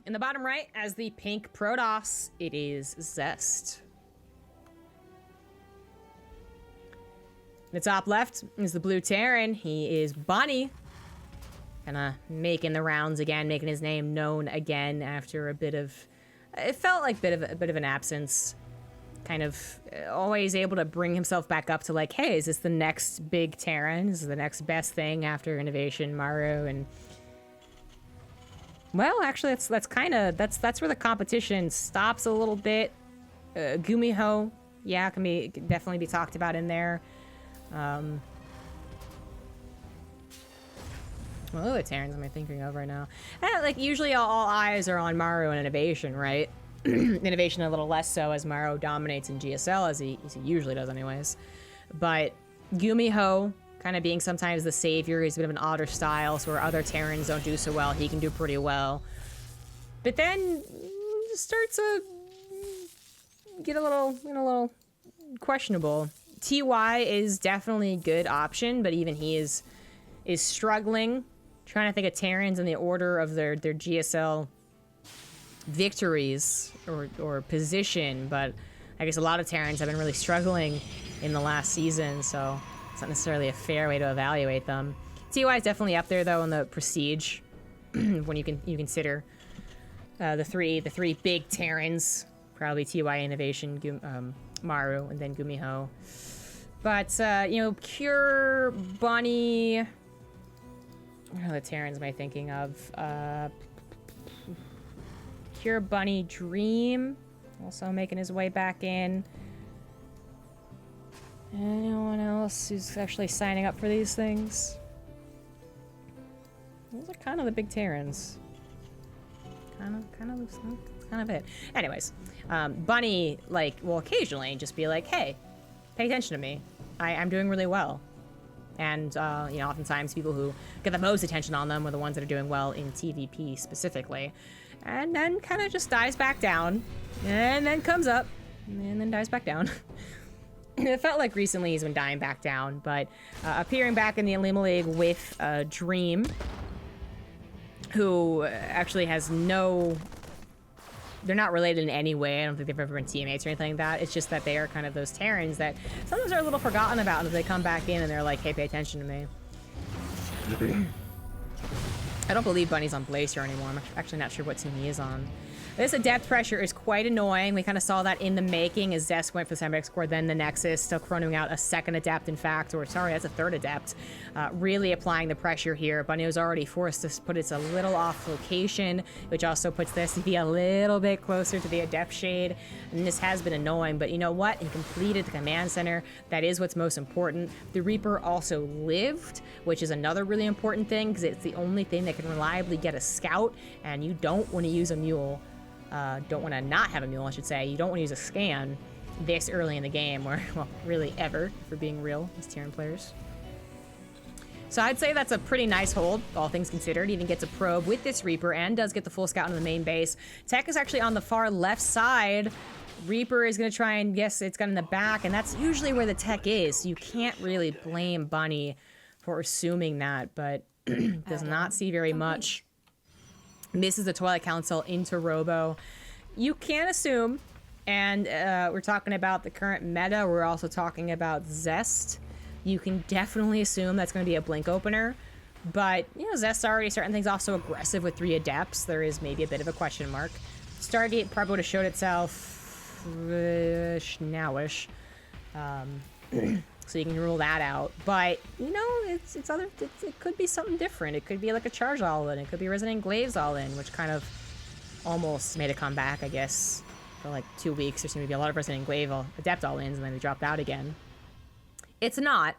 In the bottom right, as the pink Protoss, it is Zest. In the top left is the blue Terran. He is Bunny. Kinda making the rounds again, making his name known again after a bit of... It felt like a bit of an absence. Kind of always able to bring himself back up to like, hey, is this the next big Terran? Is this the next best thing after Innovation, Maru, and... Well, actually, that's where the competition stops a little bit. Gumiho, yeah, can definitely be talked about in there. What other Terrans am I thinking of right now? Like, usually all eyes are on Maru and Innovation, right? Innovation a little less so, as Maru dominates in GSL, as he usually does anyways. But Gumiho, kind of being sometimes the savior, he's a bit of an odder style, so where other Terrans don't do so well, he can do pretty well. But then, starts to get a little questionable. TY is definitely a good option, but even he is struggling. Trying to think of Terrans in the order of their GSL victories or position, but I guess a lot of Terrans have been really struggling in the last season, so it's not necessarily a fair way to evaluate them. TY is definitely up there though in the prestige when you consider the three big Terrans, probably TY, Innovation, Maru, and then Gumiho. But Cure, Bunny. What other Terrans am I thinking of? Pure Bunny Dream, also making his way back in. Anyone else who's actually signing up for these things? Those are kind of the big Terrans. Kind of it. Anyways, Bunny, like, will occasionally just be like, hey, pay attention to me. I'm doing really well. And, oftentimes people who get the most attention on them are the ones that are doing well in TVP specifically. And then kind of just dies back down, and then comes up, and then dies back down. It felt like recently he's been dying back down, but appearing back in the Alima League with Dream, who actually has no... They're not related in any way. I don't think they've ever been teammates or anything like that. It's just that they are kind of those Terrans that sometimes are a little forgotten about until they come back in and they're like, hey, pay attention to me. I don't believe Bunny's on Blazer anymore. I'm actually not sure what team he is on. This depth pressure is quite annoying. We kind of saw that in the making as Zest went for the Sembex score, then the Nexus, still chronoing out a second Adept, in fact, or sorry, that's a third Adept. Really applying the pressure here. Bunny was already forced to put it a little off location, which also puts this to be a little bit closer to the Adept shade. And this has been annoying, but you know what? He completed the command center. That is what's most important. The Reaper also lived, which is another really important thing, because it's the only thing that can reliably get a scout, and you don't want to use a mule. Don't want to not have a mule, I should say. You don't want to use a scan this early in the game, or, well, really ever, for being real, as Terran players. So I'd say that's a pretty nice hold, all things considered. He even gets a probe with this Reaper and does get the full scout on the main base. Tech is actually on the far left side. Reaper is going to try and guess it's got in the back, and that's usually where the tech is. So you can't really blame Bunny for assuming that, but does not see very much. Misses the Twilight Council into Robo. You can assume, and we're talking about the current meta, we're also talking about Zest. You can definitely assume that's going to be a blink opener, but, Zest's already starting things off so aggressive with 3 Adepts, there is maybe a bit of a question mark. Stargate probably would have showed itself nowish, so you can rule that out. But, it could be something different. It could be like a Charge all-in. It could be Resonant Glaives all-in, which kind of almost made a comeback, I guess, for like 2 weeks. There seemed to be a lot of Resonant Glaive Adept all-ins, and then they dropped out again. It's not,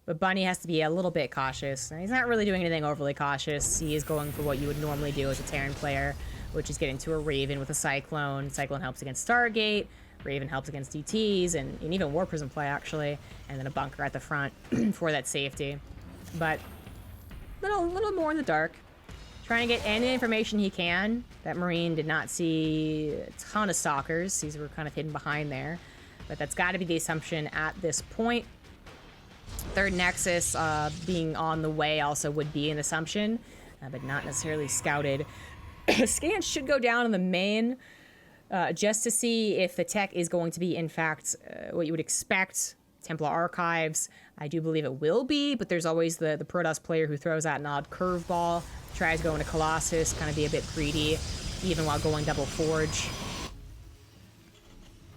but Bunny has to be a little bit cautious. And he's not really doing anything overly cautious. He is going for what you would normally do as a Terran player, which is get into a Raven with a Cyclone. Cyclone helps against Stargate. Raven helps against DTs, and even War Prism play, actually. And then a bunker at the front for that safety. But little more in the dark. Trying to get any information he can. That Marine did not see a ton of Stalkers. These were kind of hidden behind there. But that's got to be the assumption at this point. Third Nexus being on the way also would be an assumption, but not necessarily scouted. Scans should go down in the main just to see if the tech is going to be, in fact, what you would expect. Templar Archives, I do believe it will be, but there's always the Protoss player who throws out an odd curveball, tries going to Colossus, kind of be a bit greedy, even while going double Forge.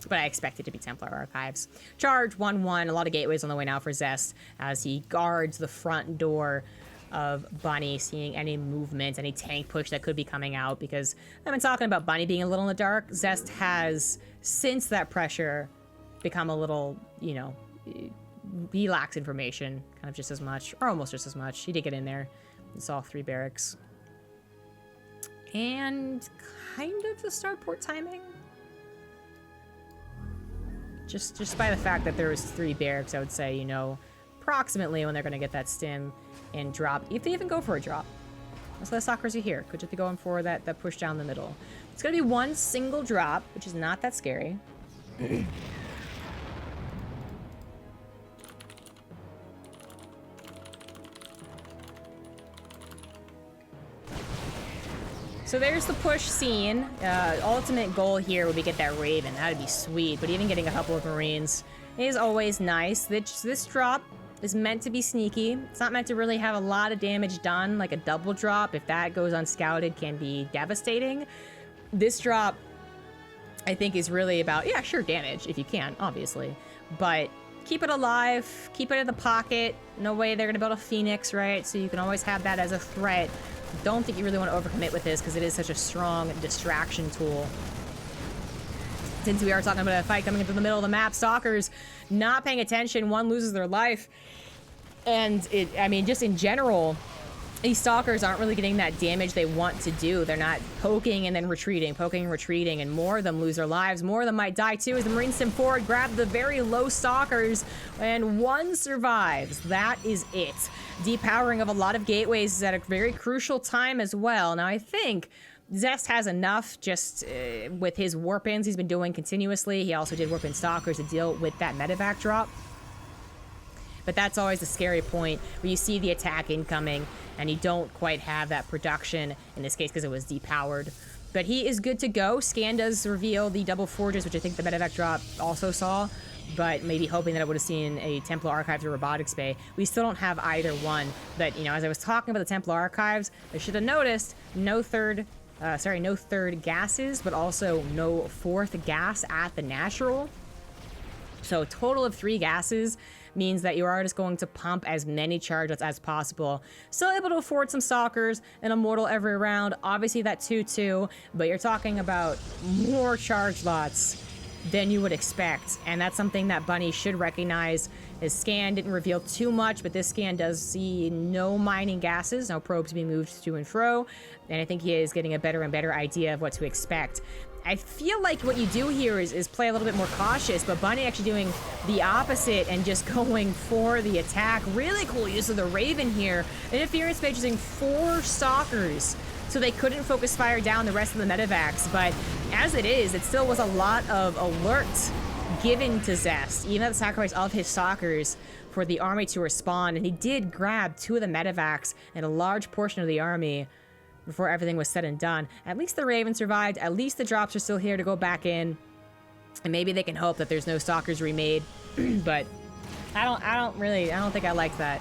But I expect it to be Templar Archives. Charge 1-1, a lot of gateways on the way now for Zest, as he guards the front door of Bunny, seeing any movement, any tank push that could be coming out, because I've been talking about Bunny being a little in the dark. Zest has, since that pressure, become a little, you know, he lacks information, kind of just as much, or almost just as much. He did get in there and saw 3 barracks. And kind of the starport timing. Just by the fact that there was 3 barracks, I would say, you know, approximately when they're going to get that stim and drop, if they even go for a drop. Most of the stalkers are here. Could just be going for that push down the middle. It's going to be 1 single drop, which is not that scary. So there's the push scene. Ultimate goal here would be get that Raven. That would be sweet. But even getting a couple of Marines is always nice. This drop is meant to be sneaky. It's not meant to really have a lot of damage done, like a double drop. If that goes unscouted, can be devastating. This drop, I think, is really about, yeah, sure, damage, if you can, obviously. But keep it alive, keep it in the pocket. No way they're going to build a Phoenix, right? So you can always have that as a threat. Don't think you really want to overcommit with this because it is such a strong distraction tool. Since we are talking about a fight coming into the middle of the map, Stalkers not paying attention, one loses their life. And I mean, just in general, these Stalkers aren't really getting that damage they want to do. They're not poking and then retreating, poking and retreating, and more of them lose their lives. More of them might die too as the Marines stim forward, grab the very low Stalkers, and 1 survives. That is it. Depowering of a lot of gateways is at a very crucial time as well. Now, I think Zest has enough just with his warp-ins he's been doing continuously. He also did warp-in Stalkers to deal with that medevac drop. But that's always the scary point, where you see the attack incoming, and you don't quite have that production, in this case because it was depowered. But he is good to go. Scan does reveal the double forges, which I think the medevac drop also saw, but maybe hoping that it would have seen a Templar Archives or Robotics Bay. We still don't have either one. But, you know, as I was talking about the Templar Archives, I should have noticed no third gases, but also no 4th gas at the natural. So a total of 3 gases means that you are just going to pump as many charge lots as possible. Still able to afford some Stalkers and Immortal every round. Obviously that 2-2, but you're talking about more charge lots than you would expect. And that's something that Bunny should recognize. His scan didn't reveal too much, but this scan does see no mining gases, no probes being moved to and fro. And I think he is getting a better and better idea of what to expect. I feel like what you do here is play a little bit more cautious, but Bunny actually doing the opposite and just going for the attack. Really cool use of the Raven here. Interference Mage using 4 Stalkers, so they couldn't focus fire down the rest of the medevacs. But as it is, it still was a lot of alert given to Zest, even at the sacrifice of his Stalkers for the army to respond. And he did grab 2 of the medevacs and a large portion of the army before everything was said and done. At least the Raven survived. At least the drops are still here to go back in. And maybe they can hope that there's no Stalkers remade. But I don't think I like that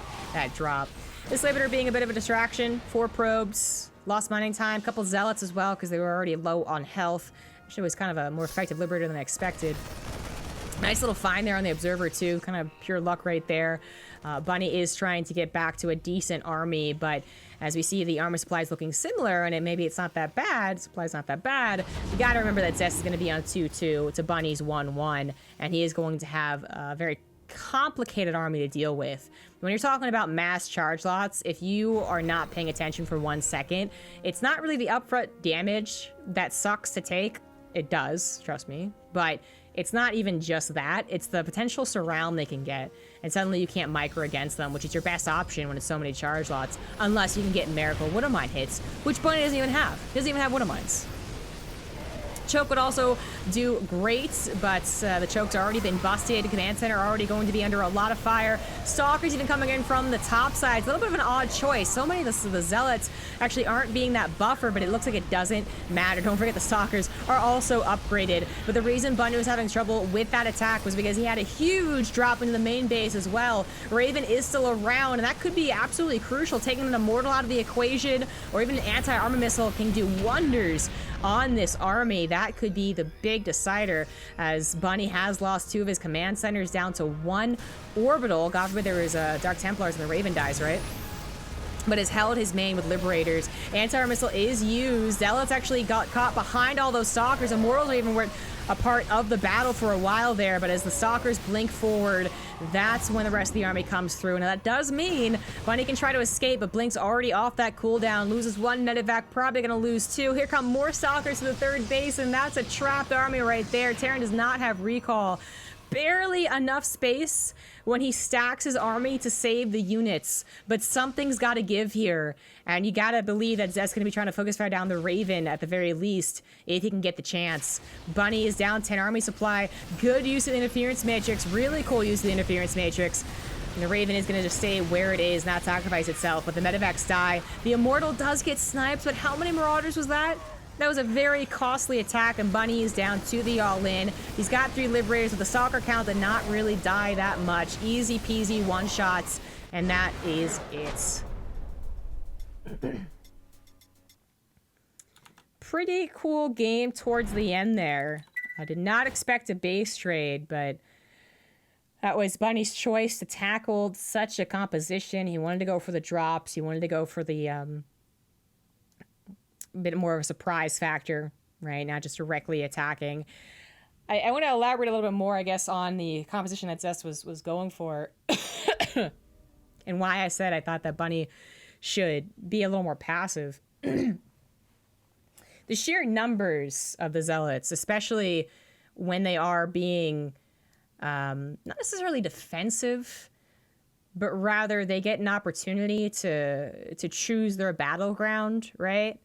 drop. This Liberator being a bit of a distraction. 4 probes, lost mining time, couple Zealots as well because they were already low on health. Actually, it was kind of a more effective Liberator than I expected. Nice little find there on the Observer too, kind of pure luck right there. Bunny is trying to get back to a decent army, but as we see the armor supply is looking similar, and maybe it's not that bad, supply's not that bad, you gotta remember that Zest is gonna be on 2-2 to Bunny's 1-1, and he is going to have a very complicated army to deal with. When you're talking about mass charge lots, if you are not paying attention for 1 second, it's not really the upfront damage that sucks to take. It does, trust me, but it's not even just that. It's the potential surround they can get, and suddenly you can't micro against them, which is your best option when it's so many charge lots, unless you can get Miracle Widowmine hits, which Bunny doesn't even have. He doesn't even have Widowmines. Choke would also do great, but the choke's already been busted. Command Center already going to be under a lot of fire. Stalkers even coming in from the top side. It's a little bit of an odd choice. So many of the Zealots actually aren't being that buffer, but it looks like it doesn't matter. Don't forget the Stalkers are also upgraded. But the reason Bunny was having trouble with that attack was because he had a huge drop into the main base as well. Raven is still around, and that could be absolutely crucial. Taking an Immortal out of the equation, or even an anti-armor missile can do wonders on this army. That could be the big decider, as Bunny has lost 2 of his command centers down to 1 orbital. God forbid there was Dark Templars and the Raven dies, right? But has held his main with Liberators. Anti-armor missile is used. Zealots actually got caught behind all those Stalkers. Immortals even were a part of the battle for a while there, but as the Stalkers blink forward, that's when the rest of the army comes through. Now that does mean Bunny can try to escape, but Blink's already off that cooldown, loses 1 medevac, probably gonna lose 2. Here come more Stalkers to the 3rd base, and that's a trapped army right there. Terran does not have recall. Barely enough space when he stacks his army to save the units, but something's got to give here, and you gotta believe that Zest's gonna be trying to focus fire down the Raven at the very least if he can get the chance. Bunny is down 10 army supply. Good use of the interference matrix, really cool use of the interference matrix. And the Raven is gonna just stay where it is, not sacrifice itself, but the medevacs die. The Immortal does get sniped, but how many Marauders was that? That was a very costly attack, and Bunny is down to the all-in. He's got 3 Liberators with a Stalker count that not really die that much. Easy peasy one-shots, and that is it. Pretty cool game towards the end there. I did not expect a base trade, but that was Bunny's choice to tackle such a composition. He wanted to go for the drops. He wanted to go for the bit more of a surprise factor, right? Not just directly attacking. I want to elaborate a little bit more, I guess, on the composition that Zest was going for and why I said I thought that Bunny should be a little more passive. The sheer numbers of the Zealots, especially when they are being not necessarily defensive, but rather they get an opportunity to choose their battleground, right?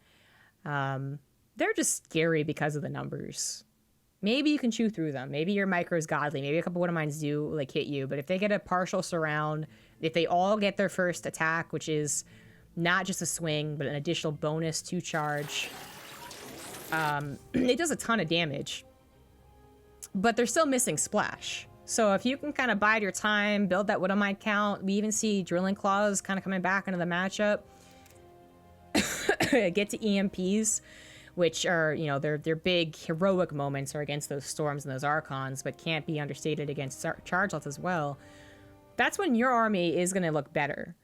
They're just scary because of the numbers. Maybe you can chew through them. Maybe your micro is godly. Maybe a couple of mines do like hit you. But if they get a partial surround, if they all get their first attack, which is not just a swing, but an additional bonus to charge, it does a ton of damage. But they're still missing splash. So if you can kind of bide your time, build that Widowmine count, we even see Drilling Claws kind of coming back into the matchup. Get to EMPs, which are, you know, their big heroic moments are against those Storms and those Archons, but can't be understated against Chargelots as well. That's when your army is going to look better.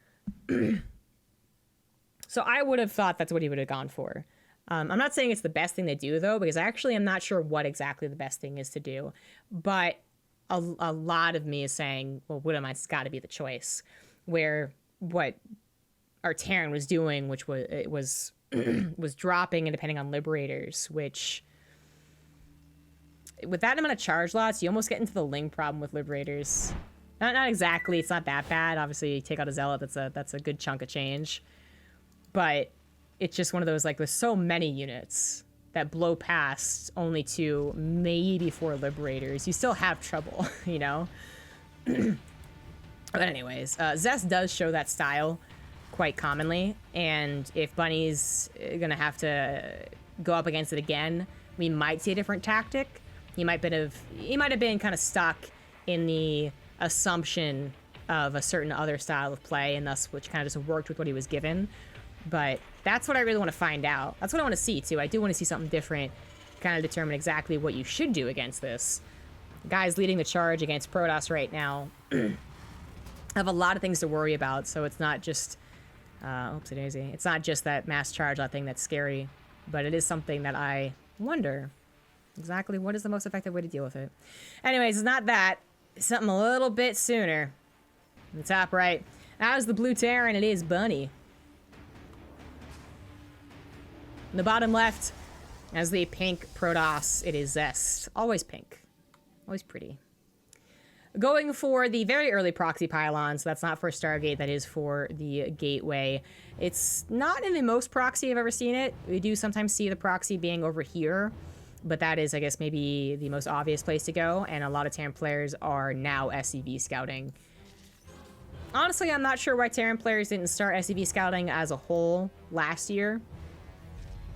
So I would have thought that's what he would have gone for. I'm not saying it's the best thing to do, though, because actually I'm not sure what exactly the best thing is to do. But a lot of me is saying, well, Widowmine's got to be the choice. Where what our Terran was doing, which was was dropping and depending on Liberators, which with that amount of charge lots, you almost get into the Ling problem with Liberators. Not exactly, it's not that bad. Obviously, you take out a Zealot, that's a good chunk of change. But it's just one of those, like, there's so many units that blow past only 2, maybe 4 Liberators. You still have trouble, you know? But anyways, Zest does show that style quite commonly, and if Bunny's gonna have to go up against it again, we might see a different tactic. He might have been kind of stuck in the assumption of a certain other style of play, and thus which kind of just worked with what he was given. But that's what I really want to find out. That's what I want to see too. I do want to see something different, kind of determine exactly what you should do against this. The guys leading the charge against Protoss right now have a lot of things to worry about, so it's not just oopsie daisy. It's not just that mass charge lot thing that's scary, but it is something that I wonder exactly what is the most effective way to deal with it. Anyways, it's not that. It's something a little bit sooner. In the top right, that was the blue Terran. It is Bunny. In the bottom left, as the pink Protoss, it is Zest. Always pink. Always pretty. Going for the very early proxy pylon, so that's not for Stargate, that is for the Gateway. It's not in the most proxy I've ever seen it. We do sometimes see the proxy being over here. But that is, I guess, maybe the most obvious place to go, and a lot of Terran players are now SCV scouting. Honestly, I'm not sure why Terran players didn't start SCV scouting as a whole last year.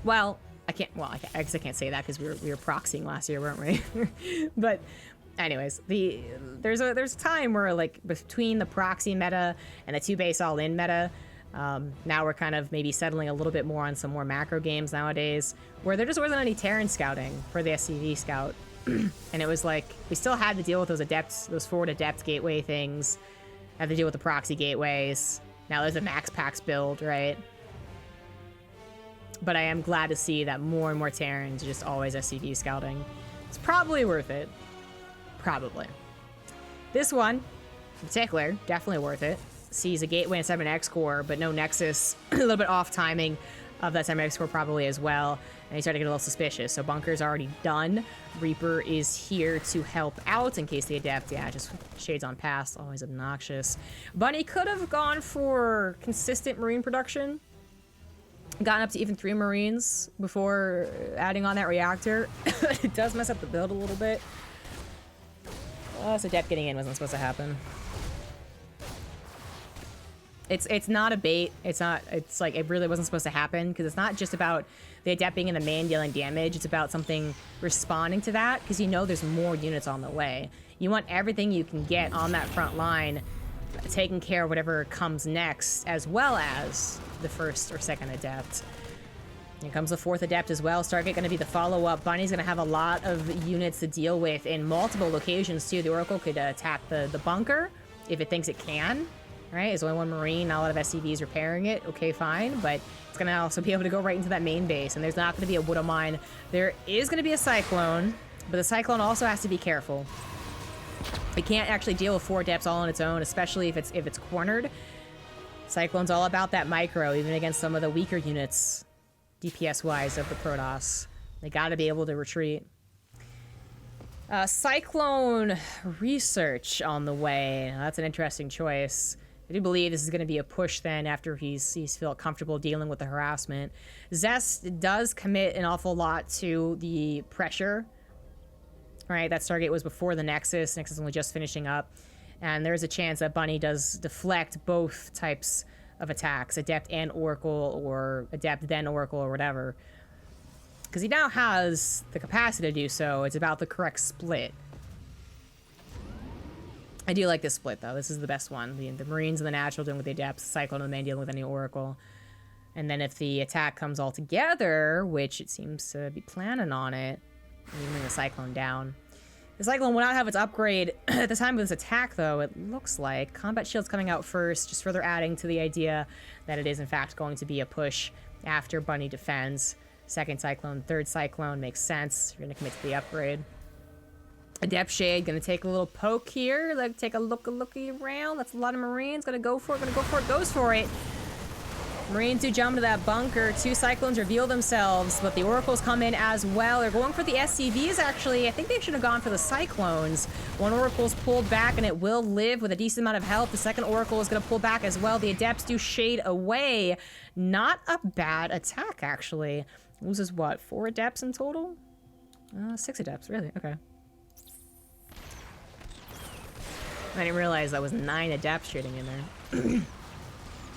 Well, I guess I can't say that because we were proxying last year, weren't we? But anyways, there's a time where, like, between the proxy meta and the 2 base all-in meta, now we're kind of maybe settling a little bit more on some more macro games nowadays, where there just wasn't any Terran scouting for the SCV scout. And it was like, we still had to deal with those adepts, those forward adept gateway things, had to deal with the proxy gateways. Now there's a max packs build, right? But I am glad to see that more and more Terrans are just always SCV scouting. It's probably worth it. Probably. This one, in particular, definitely worth it. Sees a gateway and 7x core, but no nexus. A little bit off timing of that 7x core probably as well. And he started to get a little suspicious. So bunker's already done. Reaper is here to help out in case the adept, yeah, just shades on past, always obnoxious. Bunny could have gone for consistent marine production. Gotten up to even 3 marines before adding on that reactor. It does mess up the build a little bit. So adept getting in wasn't supposed to happen. It's not a bait. It's like it really wasn't supposed to happen, because it's not just about the adept being in the main dealing damage. It's about something responding to that, because you know there's more units on the way. You want everything you can get on that front line, taking care of whatever comes next, as well as the first or second adept. Here comes the 4th adept as well. Stargate going to be the follow-up. Bunny's going to have a lot of units to deal with in multiple locations too. The Oracle could attack the bunker if it thinks it can. Right, there's only 1 Marine, not a lot of SCVs repairing it. Okay, fine, but it's going to also be able to go right into that main base, and there's not going to be a Widow Mine. There is going to be a Cyclone, but the Cyclone also has to be careful. It can't actually deal with 4 adepts all on its own, especially if it's cornered. Cyclone's all about that micro, even against some of the weaker units, DPS-wise, of the Protoss. They got to be able to retreat. Cyclone research on the way. That's an interesting choice. I do believe this is going to be a push then after he's felt comfortable dealing with the harassment. Zest does commit an awful lot to the pressure. Right, that Stargate was before the Nexus. Nexus only just finishing up. And there's a chance that Bunny does deflect both types of attacks, Adept and Oracle, or Adept then Oracle, or whatever. Because he now has the capacity to do so. It's about the correct split. I do like this split, though. This is the best one. The Marines and the Natural dealing with the Adepts, the Cyclone and the main dealing with any Oracle. And then if the attack comes all together, which it seems to be planning on it, you bring the Cyclone down. The Cyclone will not have its upgrade at the time of this attack, though. It looks like Combat Shield's coming out first, just further adding to the idea that it is, in fact, going to be a push after Bunny defends. Second Cyclone, third Cyclone makes sense. You're going to commit to the upgrade. Adept Shade going to take a little poke here. Like, take a looky around. That's a lot of Marines. Going to go for it. Goes for it. Marines do jump into that bunker. 2 Cyclones reveal themselves, but the Oracles come in as well. They're going for the SCVs, actually. I think they should have gone for the Cyclones. 1 Oracle's pulled back, and it will live with a decent amount of health. The second Oracle is going to pull back as well. The Adepts do shade away. Not a bad attack, actually. Loses, what, 4 Adepts in total? 6 Adepts, really? Okay. I didn't realize that was 9 Adepts shooting in there.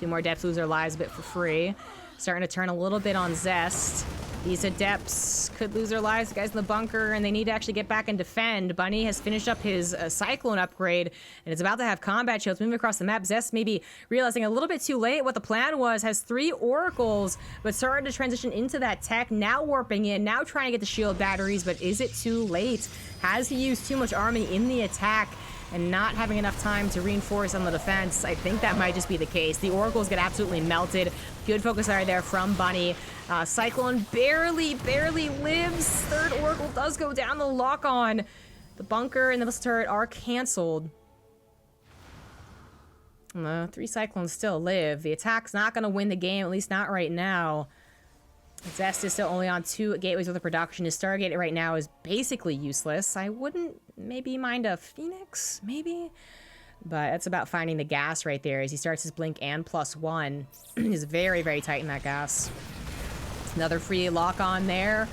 2 more Adepts lose their lives a bit for free. Starting to turn a little bit on Zest. These Adepts could lose their lives. The guys in the bunker, and they need to actually get back and defend. Bunny has finished up his Cyclone upgrade, and it's about to have combat shields moving across the map. Zest maybe realizing a little bit too late what the plan was. Has 3 Oracles, but started to transition into that tech. Now warping in, now trying to get the shield batteries, but is it too late? Has he used too much army in the attack and not having enough time to reinforce on the defense? I think that might just be the case. The Oracles get absolutely melted. Good focus area there from Bunny. Cyclone barely lives. Third Oracle does go down. The lock-on. The bunker and the missile turret are canceled. 3 Cyclones still live. The attack's not going to win the game, at least not right now. Zest is still only on 2 gateways with the production. His Stargate right now is basically useless. I wouldn't maybe mind a Phoenix, maybe? But it's about finding the gas right there as he starts his blink and +1. He's very, very tight in that gas. Another free lock on there.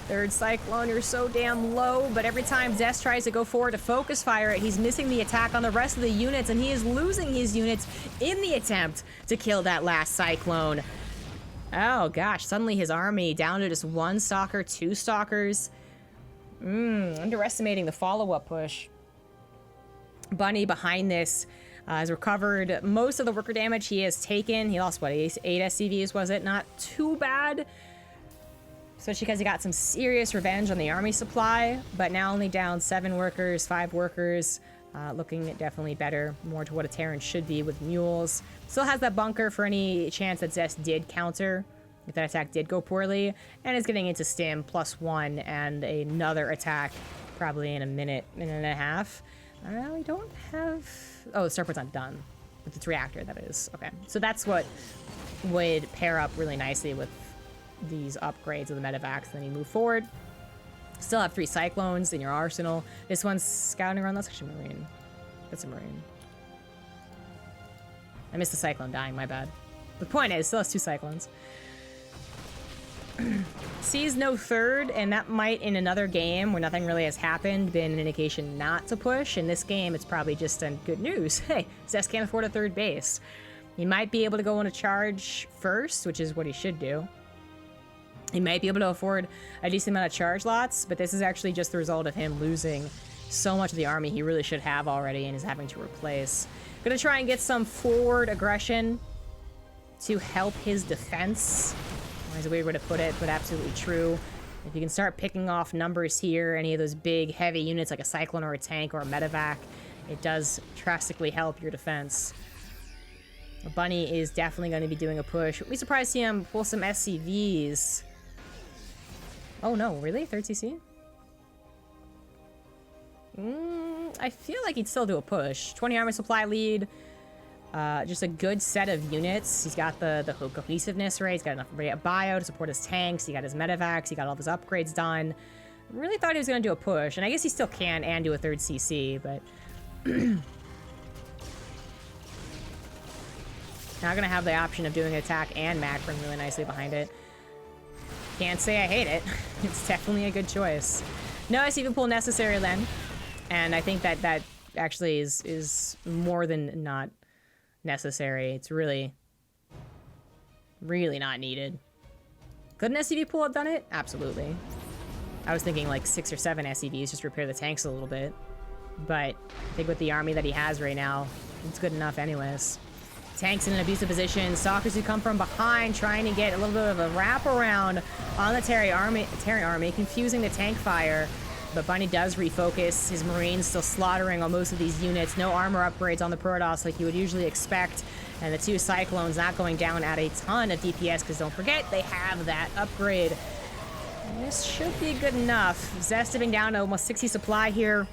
Third Cyclone, you're so damn low, but every time Zest tries to go forward to focus fire it, he's missing the attack on the rest of the units, and he is losing his units in the attempt to kill that last Cyclone. Oh gosh, suddenly his army down to just 1 stalker, 2 stalkers. Underestimating the follow-up push. Bunny behind this has recovered most of the worker damage he has taken. He lost, what, 8 SCVs, was it? Not too bad. Especially because he got some serious revenge on the army supply, but now only down 7 workers, 5 workers. Looking definitely better, more to what a Terran should be with mules. Still has that bunker for any chance that Zest did counter, if that attack did go poorly, and is getting into stim +1 and another attack probably in a minute and a half. We don't have... Oh, the starport's not done. With its reactor, that is. Okay, so that's what would pair up really nicely with these upgrades of the medevacs. Then you move forward. Still have 3 Cyclones in your arsenal. This one's scouting around. That's actually Marine. That's a Marine. I missed the Cyclone dying, my bad. The point is, still has 2 Cyclones. Sees no third, and that might, in another game where nothing really has happened, been an indication not to push. In this game, it's probably just good news. Hey, Zest can't afford a third base. He might be able to go on a charge first, which is what he should do. He might be able to afford a decent amount of charge lots, but this is actually just the result of him losing so much of the army he really should have already and is having to replace. Gonna try and get some forward aggression to help his defense. There's a weird way to put it, but absolutely true. If you can start picking off numbers here, any of those big, heavy units like a Cyclone or a tank or a medevac, it does drastically help your defense. Bunny is definitely going to be doing a push. Wouldn't be surprised to see him pull some SCVs. Oh no, really? 3rd CC? I feel like he'd still do a push. 20 army supply lead. Just a good set of units. He's got the cohesiveness, right? He's got enough bio to support his tanks. He got his medevacs. He got all his upgrades done. Really thought he was going to do a push. And I guess he still can and do a 3rd CC, but... Now going to have the option of doing an attack and macroing really nicely behind it. Can't say I hate it. It's definitely a good choice. No SCV pull necessary then. And I think that actually is more than not necessary. It's really, really not needed. Could an SCV pull have done it? Absolutely. I was thinking like 6 or 7 SCVs just repair the tanks a little bit. But I think with the army that he has right now, it's good enough anyways. Tanks in an abusive position. Stalkers who come from behind, trying to get a little bit of a wraparound on the Terran army, confusing the tank fire. But Bunny does refocus. His Marines still slaughtering on most of these units. No armor upgrades on the Protoss like you would usually expect. And the 2 Cyclones not going down at a ton of DPS, because don't forget, they have that upgrade. And this should be good enough. Zest dipping down to almost 60 supply here.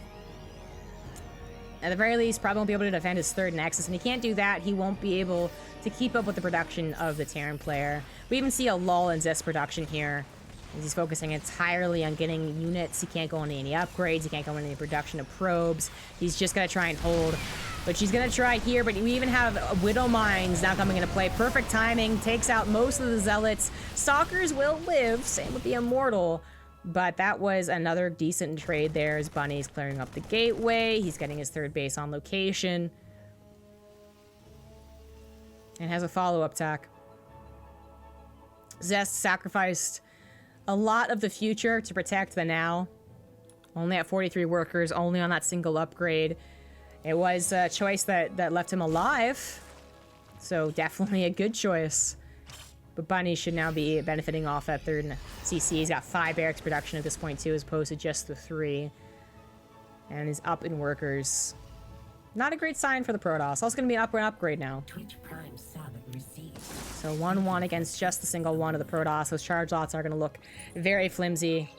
At the very least, probably won't be able to defend his 3rd Nexus, and he can't do that. He won't be able to keep up with the production of the Terran player. We even see a lull in Zest production here, as he's focusing entirely on getting units. He can't go into any upgrades. He can't go into any production of probes. He's just going to try and hold. But she's going to try here, but we even have Widow Mines now coming into play. Perfect timing. Takes out most of the Zealots. Stalkers will live. Same with the Immortal. But that was another decent trade there as Bunny's clearing up the gateway. He's getting his 3rd base on location. And has a follow-up attack. Zest sacrificed a lot of the future to protect the now. Only at 43 workers, only on that single upgrade. It was a choice that left him alive. So definitely a good choice. But Bunny should now be benefiting off that 3rd CC. He's got 5 barracks production at this point too, as opposed to just the 3. And is up in workers. Not a great sign for the Protoss. Also going to be an upgrade now. So 1-1 against just the single one of the Protoss. Those charge lots are going to look very flimsy.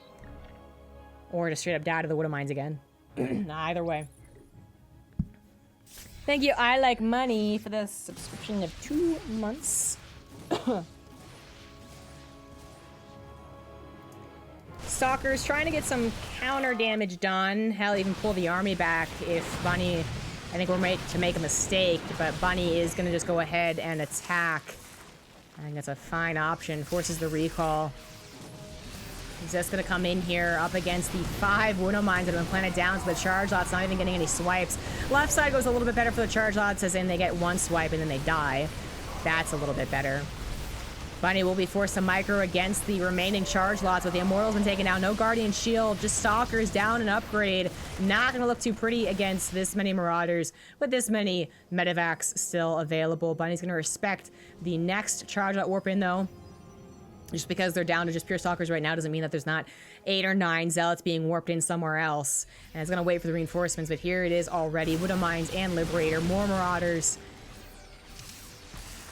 Or just straight up die to the Widow Mines again. Either way. Thank you, I Like Money, for the subscription of 2 months. Stalkers trying to get some counter damage done. Hell, even pull the army back if Bunny... I think we're made to make a mistake, but Bunny is going to just go ahead and attack. I think that's a fine option. Forces the recall. Zest gonna come in here up against the 5 Widow Mines that have been planted down, so the charge lot's not even getting any swipes. Left side goes a little bit better for the charge lots, as in they get 1 swipe and then they die. That's a little bit better. Bunny will be forced to micro against the remaining charge lots with the Immortals been taken down. No Guardian Shield, just Stalkers down and upgrade. Not gonna look too pretty against this many Marauders with this many Medivacs still available. Bunny's gonna respect the next charge lot warp in though. Just because they're down to just pure Stalkers right now doesn't mean that there's not 8 or 9 Zealots being warped in somewhere else. And it's gonna wait for the reinforcements, but here it is already. Widow Mines and Liberator, more Marauders.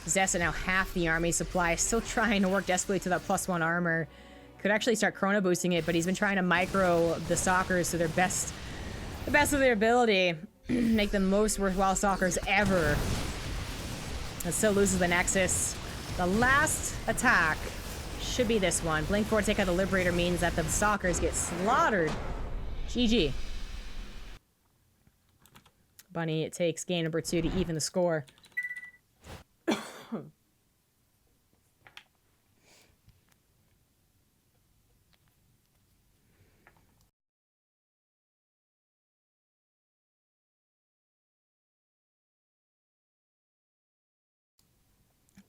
Zest now half the army supply, still trying to work desperately to that +1 armor. Could actually start chrono boosting it, but he's been trying to micro the Stalkers to their best, the best of their ability. Make the most worthwhile Stalkers ever. It still loses the Nexus. The last attack should be this one. Blink 4 take out the Liberator means that the Stalkers get slaughtered. GG. Bunny, it takes game number 2 to even the score.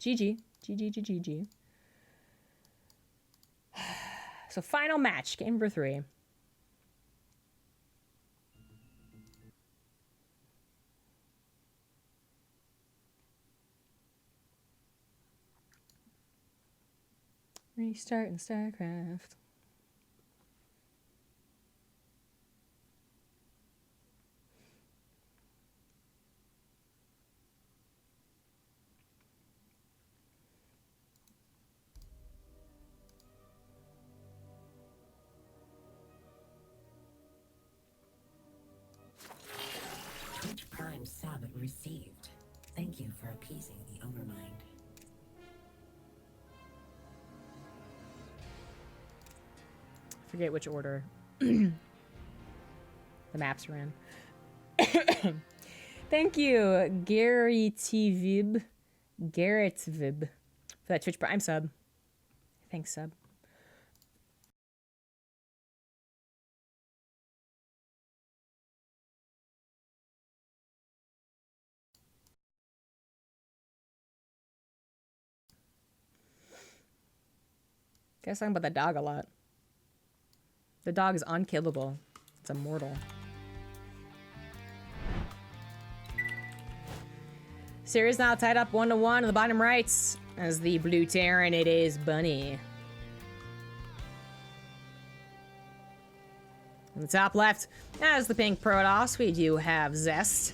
GG. GG, GG, GG. So final match, game number 3. Restart in StarCraft. Prime sub received. Thank you for appeasing the overmind. Forget which order the maps are in. Thank you, Garrett Vib, for that Twitch Prime sub. Thanks, sub. Guys talking about the dog a lot. The dog is unkillable. It's immortal. Series now tied up 1-1 in the bottom rights. As the blue Terran, it is Bunny. In the top left, as the pink Protoss, we do have Zest.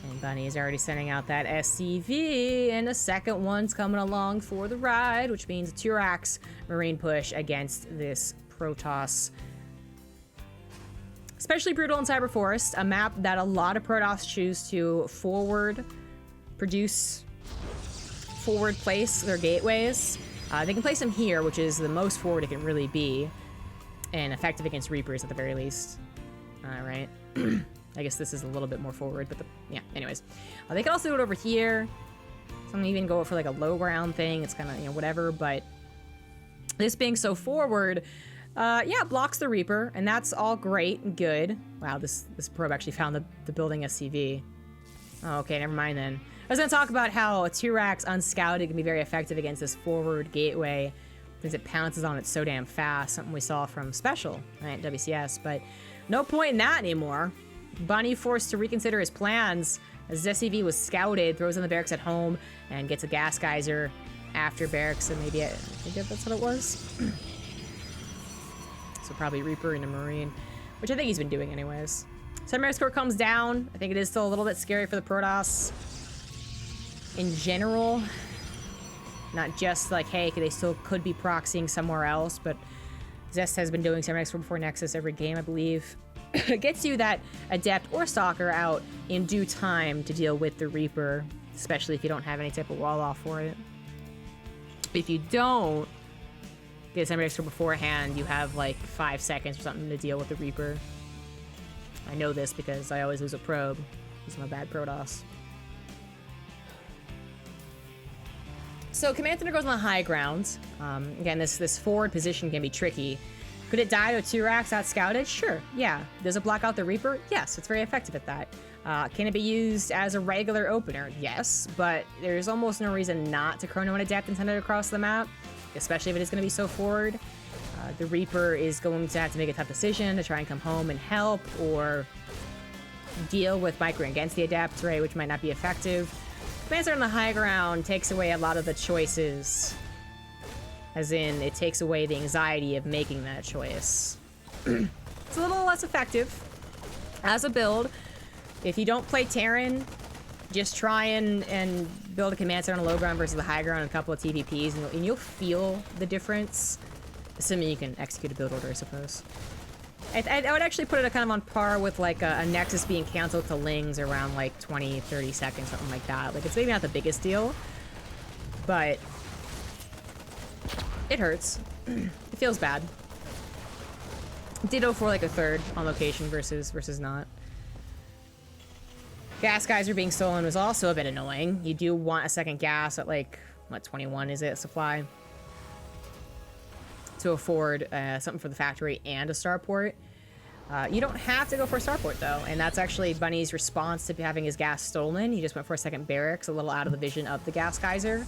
And Bunny is already sending out that SCV, and a second one's coming along for the ride, which means a Turax Marine push against this Protoss. Especially brutal in Cyber Forest, a map that a lot of Protoss choose to forward place their gateways. They can place them here, which is the most forward it can really be, and effective against Reapers at the very least. Right. I guess this is a little bit more forward, but yeah, anyways. They can also do it over here. Some even go for like a low ground thing. It's kind of, you know, whatever, but this being so forward, yeah, blocks the Reaper, and that's all great and good. Wow, this probe actually found the building SCV. Oh, okay, never mind then. I was gonna talk about how a Turax unscouted can be very effective against this forward gateway, because it pounces on it so damn fast, something we saw from Special, right, WCS, but no point in that anymore. Bunny forced to reconsider his plans as SCV was scouted, throws in the barracks at home, and gets a gas geyser after barracks, and maybe I think that's what it was. So probably Reaper and a Marine, which I think he's been doing anyways. Submarine score comes down. I think it is still a little bit scary for the Protoss in general. Not just like, hey, they still could be proxying somewhere else, but Zest has been doing Submarine score before Nexus every game, I believe. It gets you that Adept or Stalker out in due time to deal with the Reaper, especially if you don't have any type of wall off for it. If you don't get somebody extra beforehand, you have like 5 seconds or something to deal with the Reaper. I know this because I always lose a probe because I'm a bad Protoss. So Command Center goes on the high ground. Again, this forward position can be tricky. Could it die to a 2-racks out scouted? Sure, yeah. Does it block out the Reaper? Yes, it's very effective at that. Can it be used as a regular opener? Yes, but there's almost no reason not to chrono an Adept and send it across the map, especially if it is going to be so forward. The Reaper is going to have to make a tough decision to try and come home and help, or deal with micro against the Adept, right, which might not be effective. Commander on the high ground takes away a lot of the choices. As in, it takes away the anxiety of making that choice. It's a little less effective as a build. If you don't play Terran, just try and build a command center on a low ground versus the high ground and a couple of TVPs, and you'll feel the difference. Assuming you can execute a build order, I suppose. I would actually put it kind of on par with like a Nexus being canceled to Lings around like 20, 30 seconds, something like that. Like, it's maybe not the biggest deal, but it hurts. It feels bad. Ditto for like a third on location versus not. Gas geyser being stolen was also a bit annoying. You do want a second gas at like, what, 21 is it, supply? To afford something for the factory and a starport. You don't have to go for a starport though, and that's actually Bunny's response to having his gas stolen. He just went for a second barracks, a little out of the vision of the gas geyser.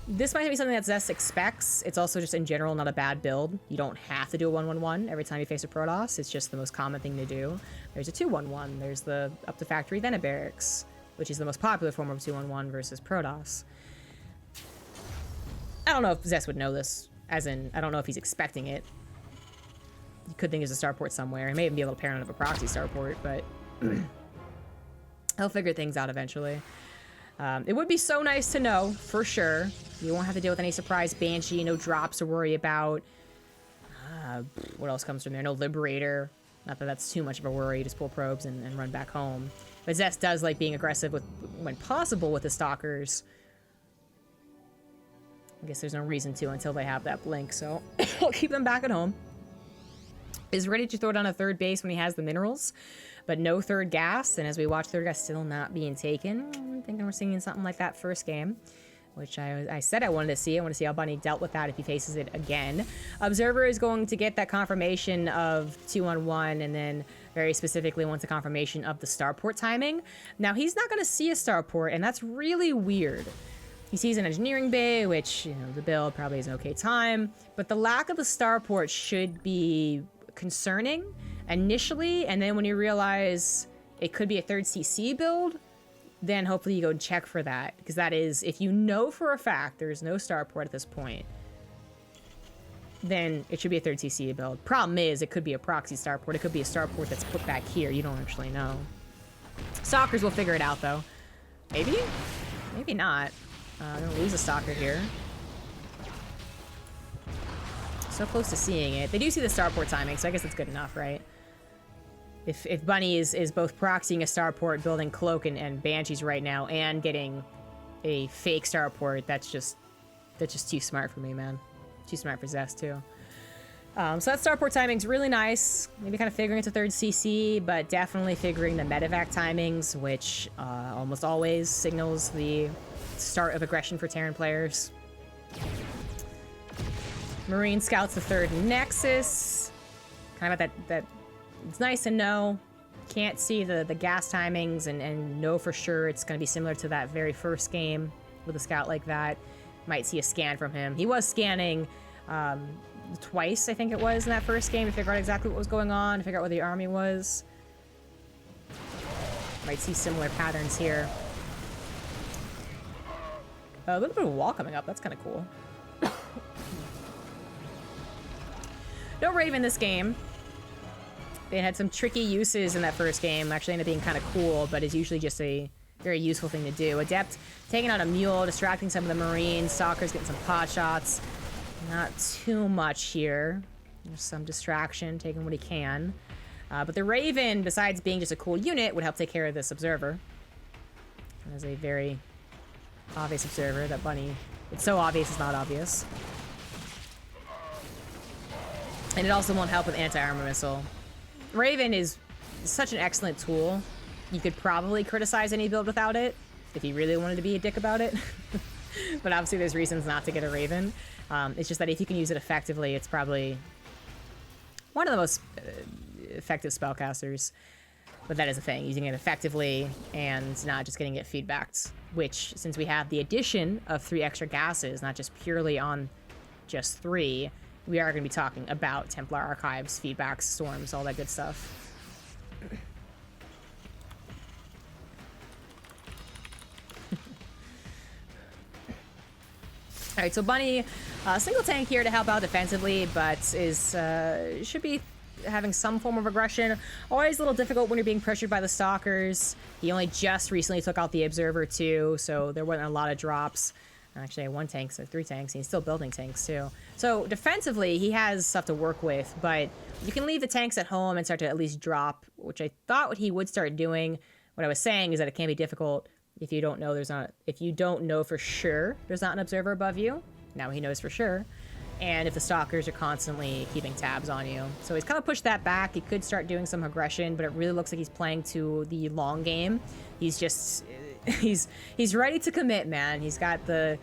This might be something that Zest expects. It's also just in general not a bad build. You don't have to do a 1-1-1 every time you face a Protoss. It's just the most common thing to do. There's a 2-1-1. There's the up the factory, then a barracks, which is the most popular form of 2-1-1 versus Protoss. I don't know if Zest would know this. As in, I don't know if he's expecting it. You could think there's a starport somewhere. He may even be a little paranoid of a proxy starport, but he'll figure things out eventually. It would be so nice to know, for sure. You won't have to deal with any surprise Banshee, no drops to worry about. What else comes from there? No Liberator. Not that that's too much of a worry. Just pull probes and run back home. But Zest does like being aggressive with, when possible, with the Stalkers. I guess there's no reason to until they have that blink, so I'll keep them back at home. Is ready to throw down a third base when he has the minerals, but no third gas, and as we watch third gas still not being taken, I'm thinking we're seeing something like that first game, which I said I wanted to see. I want to see how Bunny dealt with that if he faces it again. Observer is going to get that confirmation of 2-on-1, and then very specifically wants a confirmation of the starport timing. Now, he's not going to see a starport, and that's really weird. He sees an engineering bay, which, you know, the build probably is an okay time, but the lack of the starport should be concerning initially, and then when you realize it could be a third CC build, then hopefully you go and check for that, because that is, if you know for a fact there's no starport at this point, then it should be a third CC build. Problem is, it could be a proxy starport, it could be a starport that's put back here, you don't actually know. Stalkers will figure it out though. Maybe? Maybe not. I'm gonna lose a stalker here. So close to seeing it. They do see the starport timing, so I guess that's good enough, right? If Bunny is both proxying a starport, building Cloak and Banshees right now, and getting a fake starport, that's just too smart for me, man. Too smart for Zest, too. So that starport timing's really nice. Maybe kind of figuring it's a third CC, but definitely figuring the medevac timings, which almost always signals the start of aggression for Terran players. Marine scouts the third Nexus. Kind of that it's nice to know. Can't see the gas timings and know for sure it's going to be similar to that very first game with a scout like that. Might see a scan from him. He was scanning twice, I think it was, in that first game to figure out exactly what was going on, to figure out where the army was. Might see similar patterns here. A little bit of a wall coming up. That's kind of cool. No Raven this game. They had some tricky uses in that first game. Actually ended up being kind of cool, but is usually just a very useful thing to do. Adept taking out a mule, distracting some of the Marines. Stalkers getting some pot shots. Not too much here. There's some distraction, taking what he can. But the Raven, besides being just a cool unit, would help take care of this Observer. As a very obvious Observer that Bunny... It's so obvious it's not obvious. And it also won't help with anti-armor missile. Raven is such an excellent tool. You could probably criticize any build without it, if you really wanted to be a dick about it. But obviously there's reasons not to get a Raven. It's just that if you can use it effectively, it's probably one of the most effective spellcasters. But that is the thing, using it effectively and not just getting it feedbacked, which, since we have the addition of 3 extra gases, not just purely on just 3, we are going to be talking about Templar Archives, feedbacks, storms, all that good stuff. All right, so Bunny, single tank here to help out defensively, but is should be having some form of aggression. Always a little difficult when you're being pressured by the stalkers. He only just recently took out the Observer too, so there wasn't a lot of drops. Actually, I had 1 tank, so 3 tanks, and he's still building tanks too. So defensively, he has stuff to work with, but you can leave the tanks at home and start to at least drop, which I thought what he would start doing. What I was saying is that it can be difficult if you don't know if you don't know for sure there's not an Observer above you. Now he knows for sure. And if the stalkers are constantly keeping tabs on you. So he's kind of pushed that back. He could start doing some aggression, but it really looks like he's playing to the long game. He's just, he's ready to commit, man. He's got the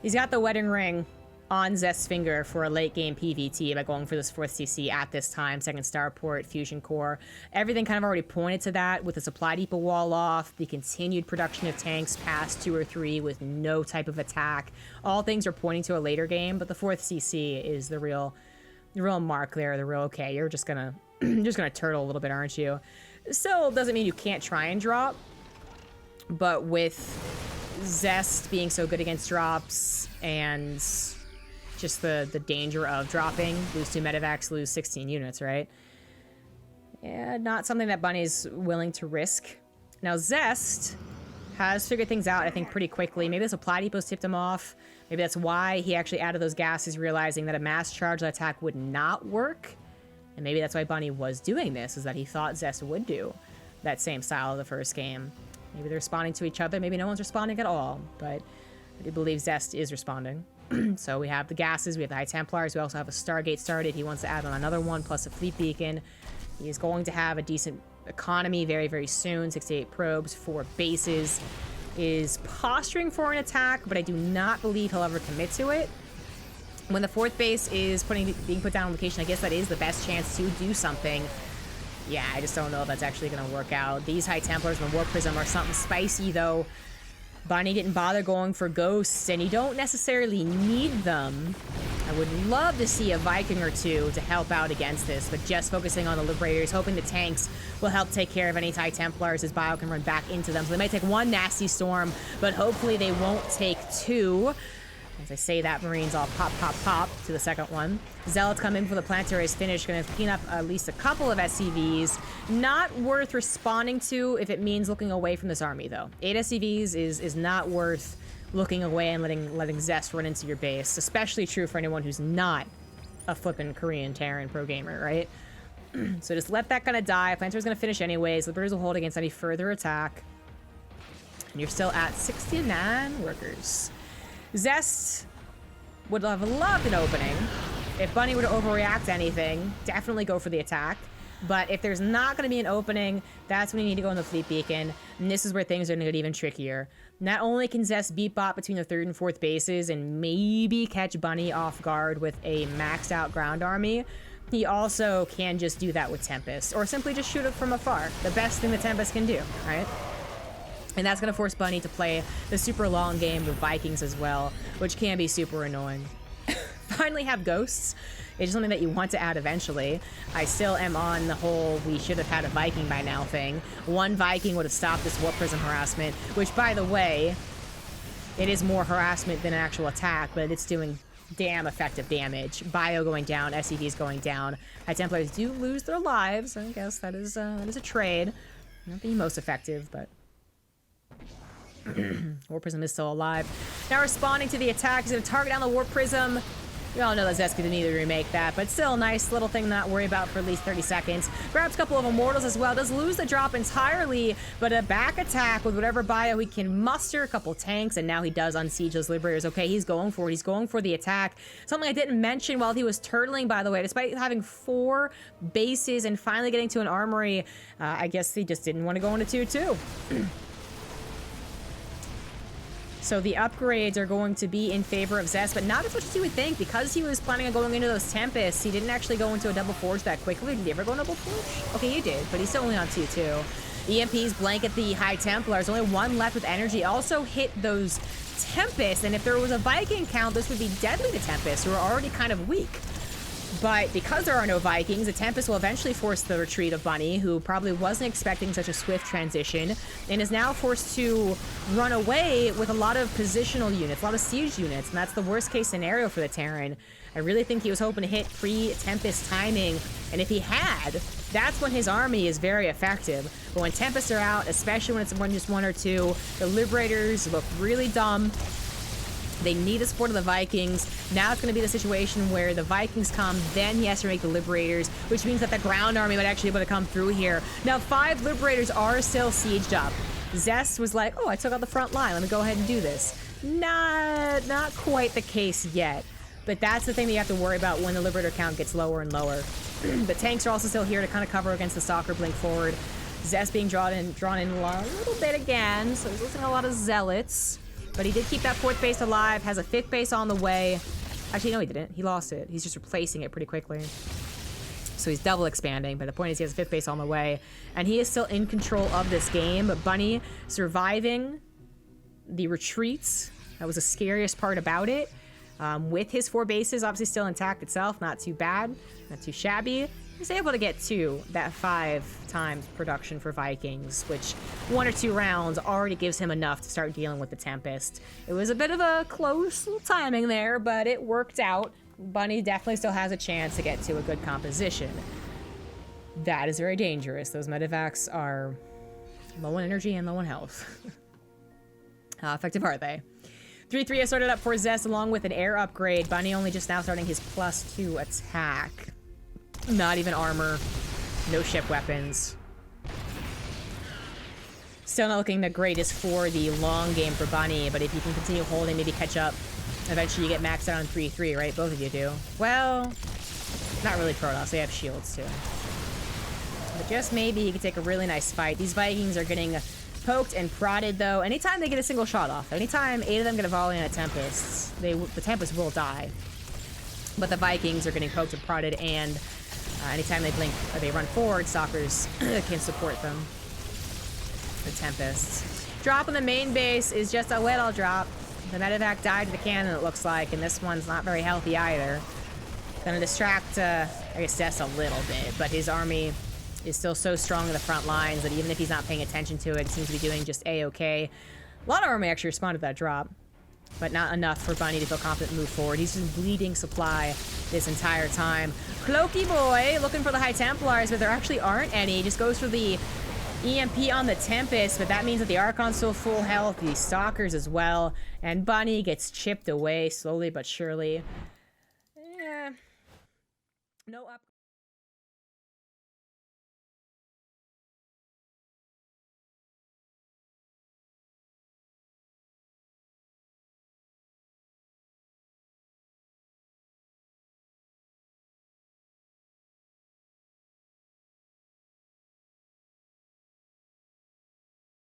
wedding ring on Zest's finger for a late game PvT by going for this 4th CC at this time, 2nd starport, fusion core. Everything kind of already pointed to that with the supply depot wall off, the continued production of tanks past 2 or 3 with no type of attack. All things are pointing to a later game, but the 4th CC is the real mark there, the real, okay, you're just gonna turtle a little bit, aren't you? Still doesn't mean you can't try and drop, but with Zest being so good against drops and just the danger of dropping, lose 2 medevacs, lose 16 units, right? Yeah, not something that Bunny's willing to risk. Now, Zest has figured things out, I think, pretty quickly. Maybe the supply depots tipped him off. Maybe that's why he actually added those gases, realizing that a mass charge attack would not work. And maybe that's why Bunny was doing this, is that he thought Zest would do that same style of the first game. Maybe they're responding to each other. Maybe no one's responding at all, but I do believe Zest is responding. So we have the gases, we have the High Templars, we also have a Stargate started. He wants to add on another one, plus a Fleet Beacon. He's going to have a decent economy very, very soon. 68 probes, 4 bases. Is posturing for an attack, but I do not believe he'll ever commit to it. When the 4th base is being put down on location, I guess that is the best chance to do something. Yeah, I just don't know if that's actually going to work out. These High Templars and Warp Prism are something spicy, though. Bunny didn't bother going for ghosts, and you don't necessarily need them. I would love to see a Viking or 2 to help out against this, but just focusing on the Liberators, hoping the tanks will help take care of any High Templars as Bio can run back into them. So they may take 1 nasty storm, but hopefully they won't take 2. As I say that, Marines all pop, pop, pop to the 2nd one. Zealots come in for the planetary finish, going to clean up at least a couple of SCVs. Not worth responding to if it means looking away from this army, though. 8 SCVs is not worth looking away and letting Zest run into your base. Especially true for anyone who's not a flippin' Korean Terran pro gamer, right? So just let that kind of die. Planetary is going to finish anyways. Liberators will hold against any further attack. And you're still at 69 workers. Zest would have loved an opening. If Bunny were to overreact to anything, definitely go for the attack. But if there's not going to be an opening, that's when you need to go in the Fleet Beacon. And this is where things are going to get even trickier. Not only can Zest beat bot between the 3rd and 4th bases and maybe catch Bunny off guard with a maxed out ground army, he also can just do that with Tempest, or simply just shoot it from afar. The best thing the Tempest can do, right? And that's going to force Bunny to play the super long game with Vikings as well, which can be super annoying. Finally have ghosts. It's something that you want to add eventually. I still am on the whole we should have had a Viking by now thing. 1 Viking would have stopped this Warp Prism harassment, which, by the way, it is more harassment than an actual attack, but it's doing damn effective damage. Bio going down, SCVs going down. High Templars do lose their lives. I guess that is a trade. Not the most effective, but Warp Prism is still alive. Now responding to the attack, he's going to target down the Warp Prism. We all know that Zest could neither remake that, but still a nice little thing to not worry about for at least 30 seconds. Grabs a couple of Immortals as well. Does lose the drop entirely, but a back attack with whatever bio he can muster, a couple tanks, and now he does unsiege those Liberators. Okay, he's going for it. He's going for the attack. Something I didn't mention while he was turtling, by the way, despite having 4 bases and finally getting to an armory, I guess he just didn't want to go into 2-2. So the upgrades are going to be in favor of Zest, but not as much as you would think. Because he was planning on going into those Tempests, he didn't actually go into a double forge that quickly. Did he ever go double forge? Okay, he did, but he's still only on 2-2. EMPs blanket the High Templars. Only one left with energy. Also hit those Tempests, and if there was a Viking count, this would be deadly to Tempests, who are already kind of weak. But because there are no Vikings, the Tempest will eventually force the retreat of Bunny, who probably wasn't expecting such a swift transition, and is now forced to run away with a lot of positional units, a lot of siege units, and that's the worst case scenario for the Terran. I really think he was hoping to hit pre-Tempest timing, and if he had, that's when his army is very effective. But when Tempests are out, especially when it's just one or two, the Liberators look really dumb. They need the support of the Vikings. Now it's going to be the situation where the Vikings come, then he has to make the Liberators, which means that the ground army might actually be able to come through here. Now, 5 Liberators are still sieged up. Zest was like, oh, I took out the front line. Let me go ahead and do this. Not quite the case yet. But that's the thing that you have to worry about when the Liberator count gets lower and lower. But tanks are also still here to kind of cover against the Stalker blink forward. Zest being drawn in a little bit again, so he's losing a lot of Zealots. But he did keep that 4th base alive, has a 5th base on the way. Actually, no, he didn't. He lost it. He's just replacing it pretty quickly. So he's double expanding, but the point is he has a 5th base on the way. And he is still in control of this game. But Bunny surviving the retreats. That was the scariest part about it. With his 4 bases obviously still intact itself. Not too bad. Not too shabby. He's able to get to that 5 times production for Vikings, which 1 or 2 rounds already gives him enough to start dealing with the Tempest. It was a bit of a close little timing there, but it worked out. Bunny definitely still has a chance to get to a good composition. That is very dangerous. Those medevacs are low on energy and low on health. How effective are they? 3-3 has started up for Zest along with an air upgrade. Bunny only just now starting his +2 attack. Not even armor. No ship weapons. Still not looking the greatest for the long game for Bunny, but if you can continue holding, maybe catch up. Eventually you get maxed out on 3-3, right? Both of you do. Well, not really Protoss. They have shields too. But just maybe you can take a really nice fight. These Vikings are getting poked and prodded though. Anytime they get a single shot off, anytime 8 of them get a volley on a Tempest, the Tempest will die. But the Vikings are getting poked and prodded, and anytime they blink or they run forward, Stalkers can support them. The Tempests. Drop on the main base is just a little drop. The medevac died to the cannon, it looks like, and this one's not very healthy either. Gonna distract, I guess, Zest a little bit, but his army is still so strong in the front lines that even if he's not paying attention to it, it seems to be doing just A-okay. A lot of army actually responded to that drop, but not enough for Bunny to feel confident and move forward. He's just bleeding supply this entire time. Cloaky Boy looking for the High Templars, but there actually aren't any. He just goes for the EMP on the Tempest, but that means that the Archon's still full health, the Stalkers as well, and Bunny gets chipped away slowly but surely. No up.